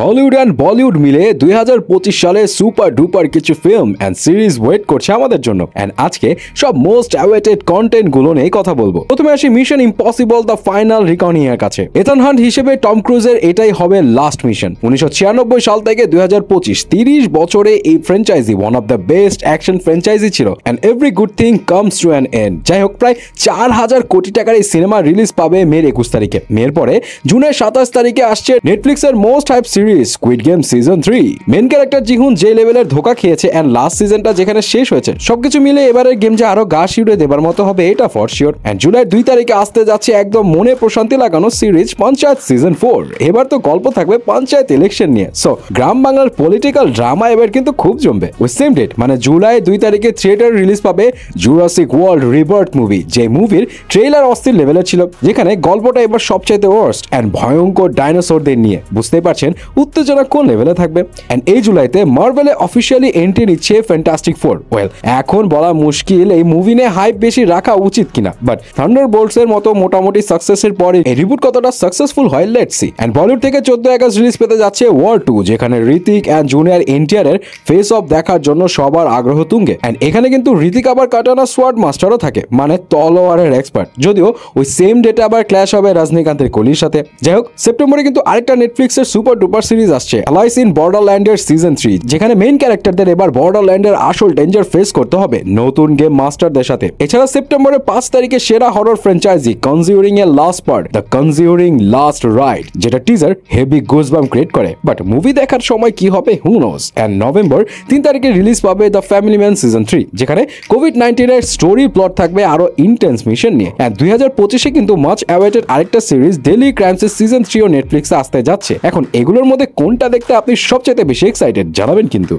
Hollywood and Bollywood মিলে 2025 সালে super duper কিছু ফিল্ম অ্যান্ড সিরিজ ওয়েট করছে আমাদের জন্য। অ্যান্ড আজকে সব মোস্ট অ্যাওয়েটেড কন্টেন্ট গুলো নিয়ে কথা বলবো। প্রথমে আসি মিশন ইম্পসিবল দ্য ফাইনাল রিকনিং এর কাছে। এথান হান্ট হিসেবে টম ক্রুজের এটাই হবে লাস্ট মিশন। 1996 সাল থেকে 2025 30 বছরে এই franchise one of the best action franchise ছিল। And every good thing comes to an end. যাই হোক, প্রায় 4000 কোটি টাকার এই সিনেমা রিলিজ পাবে মের 21 তারিখে। মের পরে জুনের 27 তারিখে আসছে নেটফ্লিক্সের most hype series squid game season 3। Main character Gihun যে লেভেলের ধোকা খেয়েছে এন্ড লাস্ট সিজনটা যেখানে শেষ হয়েছে, সবকিছু মিলে এবারের গেম যে আরো গা শিউরে দেবার মতো হবে এটা ফর শিওর। এন্ড জুলাই 2 তারিখে আসতে যাচ্ছে একদম মনে প্রশান্তি লাগানো সিরিজ পঞ্চায়েত সিজন 4। এবার তো গল্প থাকবে পঞ্চায়েত ইলেকশন নিয়ে। সো গ্রাম বাংলার পলিটিক্যাল ড্রামা এবার কিন্তু খুব জমবে। উইথ সেম ডেট মানে জুলাই 2 তারিখে থিয়েটার রিলিজ পাবে জুরাসিক ওয়ার্ল্ড রিবার্থ মুভি, যে মুভির ট্রেলার অস্থির লেভেলের ছিল, যেখানে গল্পটা এবার সবচাইতে ওয়ার্স্ট এন্ড ভয়ঙ্কর ডাইনোসরদের নিয়ে। বুঝতেই পারছেন উত্তেজনা কোন লেভেলে থাকবে। এন্ড এই জুলাইতে মার্ভেলে অফিসিয়ালি এন্ট্রি নিচ্ছে ফ্যান্টাস্টিক ফোর। ওয়েল, এখন বলা মুশকিল এই মুভি নিয়ে হাইপ বেশি রাখা উচিত কিনা, বাট থান্ডারবোল্টস এর মতো মোটামুটি সাকসেসের পরে এই রিবুট কতটা সাকসেসফুল হয় লেটস সি। এন্ড বলিউড থেকে 14 আগস্ট রিলিজ পেতে যাচ্ছে ওয়ার 2, যেখানে ঋতিক এন্ড জুনিয়র এনটিআর এর ফেস অফ দেখার জন্য সবার আগ্রহ তুঙ্গে। এন্ড এখানে কিন্তু ঋতিক আবার কাটানা সোয়ার্ড মাস্টারও থাকে, মানে তলোয়ারের এক্সপার্ট। যদিও ওই সেম ডেটে আবার ক্ল্যাশ হবে রজনীকান্তের কলির সাথে। যাই হোক, সেপ্টেম্বরে কিন্তু আরেকটা নেটফ্লিক্সের সুপার ডুপার সিরিজ আসছে, অ্যালাইস ইন বর্ডারল্যান্ডের সিজন 3, যেখানে মেইন ক্যারেক্টারদের এবার বর্ডারল্যান্ডের আসল ডেঞ্জার ফেস করতে হবে নতুন গেম মাস্টারদের সাথে। এছাড়া সেপ্টেম্বরের 5 তারিখে সেরা হরর ফ্র্যাঞ্চাইজি কনজিউরিং এর last part the conjuring last ride, যেটা টিজার হেভি গুজবাম্প ক্রিয়েট করে, বাট মুভি দেখার সময় কি হবে হু নোস। এন্ড নভেম্বর 3 তারিখে রিলিজ পাবে দ্য ফ্যামিলি ম্যান সিজন 3, যেখানে কোভিড-19 এর স্টোরি প্লট থাকবে আরো ইন্টেন্স মিশন নিয়ে। এন্ড 2025 কিন্তু মাচ অ্যাওয়েটেড আরেকটা সিরিজ ডেইলি ক্রাইমসের সিজন 3 ও নেটফ্লিক্সে আসতে যাচ্ছে। এখন এগুলোর মধ্যে কোনটা দেখতে আপনি সবচেয়ে বেশি এক্সাইটেড জানাবেন কিন্তু।